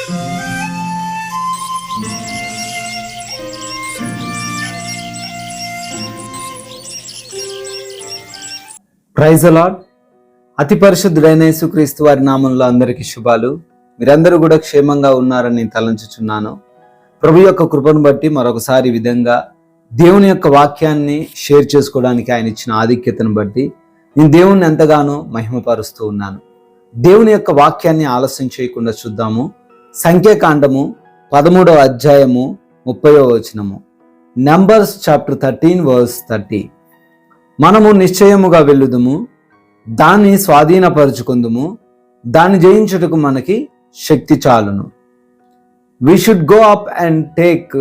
Praise the lord. అతి పరిశుద్ధుడైన యేసుక్రీస్తు వారి నామంలో అందరికీ శుభాలు. మీరందరూ కూడా క్షేమంగా ఉన్నారని తలంచుచున్నాను. ప్రభు యొక్క కృపను బట్టి మరొకసారి విధంగా దేవుని యొక్క వాక్యాన్ని షేర్ చేసుకోవడానికి ఆయన ఇచ్చిన ఆధిక్యతను బట్టి నేను దేవుణ్ణి ఎంతగానో మహిమపరుస్తూ ఉన్నాను. దేవుని యొక్క వాక్యాన్ని ఆలస్యం చేయకుండా చూద్దాము. సంఖ్యాకాండము 13వ అధ్యాయము 30వ వచనము. Numbers chapter 13 verse 30. మనము నిశ్చయముగా వెళ్ళుదుము, దాన్ని స్వాధీనపరుచుకుందుము, దాన్ని జయించుటకు మనకి శక్తి చాలును. We should go up and take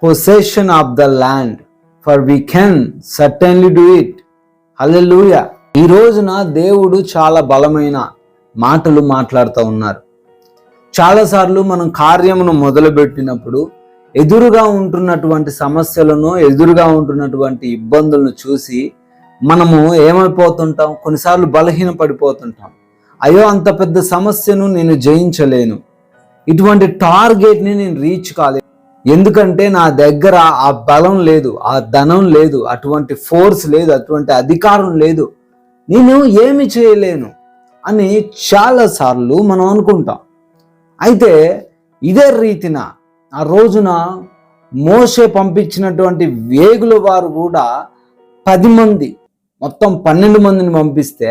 possession of the land, for we can certainly do it. Hallelujah. ఈ రోజున దేవుడు చాలా బలమైన మాటలు మాట్లాడుతూ ఉన్నారు. చాలాసార్లు మనం కార్యమును మొదలుపెట్టినప్పుడు ఎదురుగా ఉంటున్నటువంటి సమస్యలను, ఎదురుగా ఉంటున్నటువంటి ఇబ్బందులను చూసి మనము ఏమైపోతుంటాం, కొన్నిసార్లు బలహీన పడిపోతుంటాం. అయ్యో, అంత పెద్ద సమస్యను నేను జయించలేను, ఇటువంటి టార్గెట్ని నేను రీచ్ కాలేను, ఎందుకంటే నా దగ్గర ఆ బలం లేదు, ఆ ధనం లేదు, అటువంటి ఫోర్స్ లేదు, అటువంటి అధికారం లేదు, నేను ఏమి చేయలేను అని చాలాసార్లు మనం అనుకుంటాం. అయితే ఇదే రీతిన ఆ రోజున మోషే పంపించినటువంటి వేగుల వారు కూడా 10 మంది, మొత్తం 12 మందిని పంపిస్తే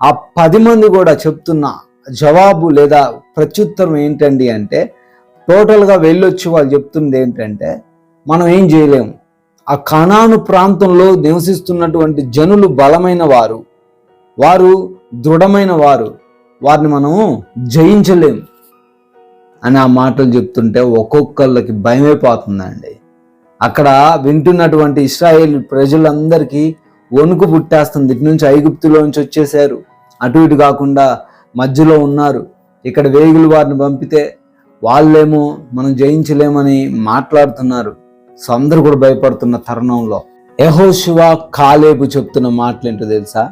ఆ 10 మంది కూడా చెప్తున్న జవాబు లేదా ప్రత్యుత్తరం ఏంటండి అంటే, టోటల్గా వెళ్ళొచ్చి వాళ్ళు చెప్తుంది ఏంటంటే, మనం ఏం చేయలేము, ఆ కనాను ప్రాంతంలో నివసిస్తున్నటువంటి జనులు బలమైన వారు, వారు దృఢమైన వారు, వారిని మనం జయించలేము అని ఆ మాటలు చెప్తుంటే ఒక్కొక్కళ్ళకి భయమైపోతుందండి. అక్కడ వింటున్నటువంటి ఇశ్రాయేల్ ప్రజలందరికీ వణుకు పుట్టేస్తుంది. ఇటు నుంచి ఐగుప్తులోంచి వచ్చేసారు, అటు ఇటు కాకుండా మధ్యలో ఉన్నారు. ఇక్కడ వేగులు వారిని పంపితే వాళ్ళేమో మనం జయించలేమని మాట్లాడుతున్నారు. సో అందరూ కూడా భయపడుతున్న తరుణంలో యెహోషువ, కాలేబు చెప్తున్న మాటలేంటో తెలుసా?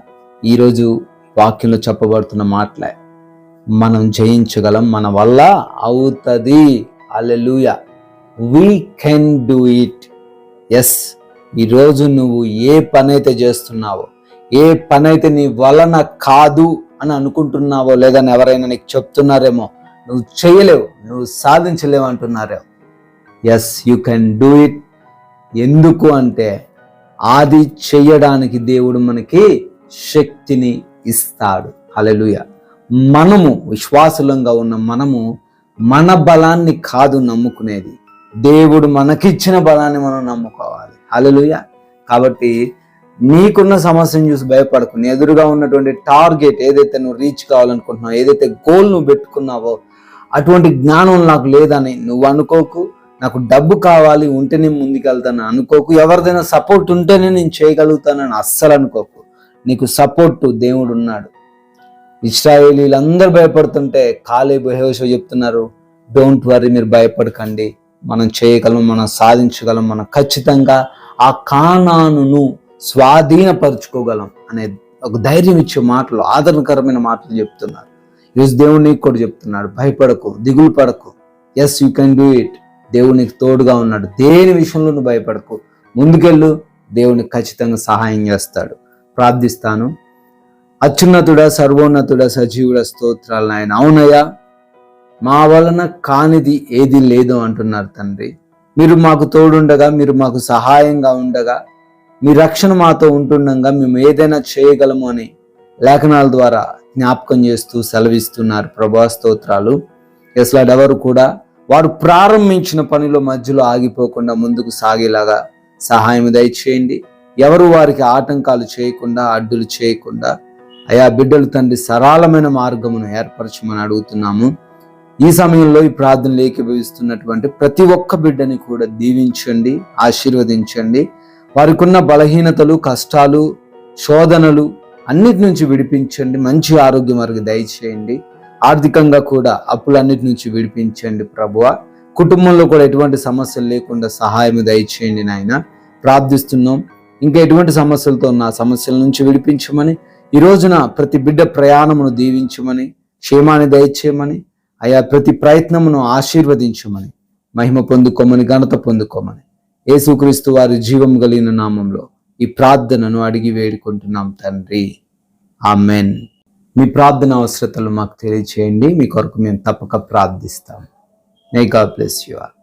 ఈరోజు వాక్యంలో చెప్పబడుతున్న మాటలే. మనం జయించగలం, మన వల్ల అవుతుంది. Hallelujah. We can do it. Yes, ఈరోజు నువ్వు ఏ పని అయితే చేస్తున్నావో, ఏ పని అయితే నీ వలన కాదు అని అనుకుంటున్నావో, లేదా ఎవరైనా నీకు చెప్తున్నారేమో నువ్వు చేయలేవు, నువ్వు సాధించలేవు అంటున్నారేమో, yes, you can do it. ఎందుకు అంటే అది చెయ్యడానికి దేవుడు మనకి శక్తిని ఇస్తాడు. హల్లెలూయా. మనము విశ్వాసులంగా ఉన్న మనము మన బలాన్ని కాదు నమ్ముకునేది, దేవుడు మనకిచ్చిన బలాన్ని మనం నమ్ముకోవాలి. హల్లెలూయా. కాబట్టి నీకున్న సమస్యను చూసి భయపడకు. నీ ఎదురుగా ఉన్నటువంటి టార్గెట్ ఏదైతే నువ్వు రీచ్ కావాలనుకుంటున్నావో, ఏదైతే గోల్ నువ్వు పెట్టుకున్నావో, అటువంటి జ్ఞానం నాకు లేదని నువ్వు అనుకోకు. నాకు డబ్బు కావాలి ఉంటేనే ముందుకెళ్తాను అనుకోకు. ఎవరిదైనా సపోర్ట్ ఉంటేనే నేను చేయగలుగుతానని అస్సలు అనుకోకు. నీకు సపోర్టు దేవుడు ఉన్నాడు. ఇశ్రాయేలీలందరూ భయపడుతుంటే కాలేబు, యెహోషువ చెప్తున్నారు, డోంట్ వరీ, మీరు భయపడకండి, మనం చేయగలం, మనం సాధించగలం, మనం ఖచ్చితంగా ఆ కానానును స్వాధీనపరచుకోగలం అనే ఒక ధైర్యం ఇచ్చే మాటలు, ఆదరణకరమైన మాటలు చెప్తున్నారు. ఈరోజు దేవుడు నీకు కూడా చెప్తున్నాడు, భయపడకు, దిగులు పడకు. Yes, you can do it. దేవుడు నీకు తోడుగా ఉన్నాడు. దేని విషయంలో నువ్వు భయపడకు, ముందుకెళ్ళు, దేవునికి ఖచ్చితంగా సహాయం చేస్తాడు. ప్రార్థిస్తాను. అత్యున్నతుడా, సర్వోన్నతుడా, సజీవుడ, స్తోత్రాలు నాయన. అవునయ్యా, మా వలన కానిది ఏది లేదు అంటున్నారు తండ్రి. మీరు మాకు తోడుండగా, మీరు మాకు సహాయంగా ఉండగా, మీ రక్షణ మాతో ఉంటుండగా మేము ఏదైనా చేయగలము అని లేఖనాల ద్వారా జ్ఞాపకం చేస్తూ సెలవిస్తున్నారు ప్రభా. స్తోత్రాలు. ఎవరు కూడా వారు ప్రారంభించిన పనిలో మధ్యలో ఆగిపోకుండా ముందుకు సాగేలాగా సహాయం దయచేయండి. ఎవరు వారికి ఆటంకాలు చేయకుండా, అడ్డులు చేయకుండా అయా బిడ్డలు తండ్రి సరళమైన మార్గమును ఏర్పరచమని అడుగుతున్నాము. ఈ సమయంలో ఈ ప్రార్థనలు ఏకీభవిస్తున్నటువంటి ప్రతి ఒక్క బిడ్డని కూడా దీవించండి, ఆశీర్వదించండి. వారికి ఉన్న బలహీనతలు, కష్టాలు, శోధనలు అన్నిటి నుంచి విడిపించండి. మంచి ఆరోగ్యం వారికి దయచేయండి. ఆర్థికంగా కూడా అప్పులన్నిటి నుంచి విడిపించండి ప్రభువా. కుటుంబంలో కూడా ఎటువంటి సమస్యలు లేకుండా సహాయం దయచేయండి నాయన. ప్రార్థిస్తున్నాం. ఇంకా ఎటువంటి సమస్యలతో ఉన్న సమస్యల నుంచి విడిపించమని, ఈ రోజున ప్రతి బిడ్డ ప్రయాణమును దీవించమని, క్షేమాన్ని దయచేయమని, అయా ప్రతి ప్రయత్నమును ఆశీర్వదించమని, మహిమ పొందుకోమని, ఘనత పొందుకోమని యేసుక్రీస్తు వారి జీవం కలిగిన నామంలో ఈ ప్రార్థనను అడిగి వేడుకుంటున్నాం తండ్రి. ఆమెన్. మీ ప్రార్థన అవసరతలు మాకు తెలియచేయండి. మీ కొరకు మేము తప్పక ప్రార్థిస్తాం. May God bless you all.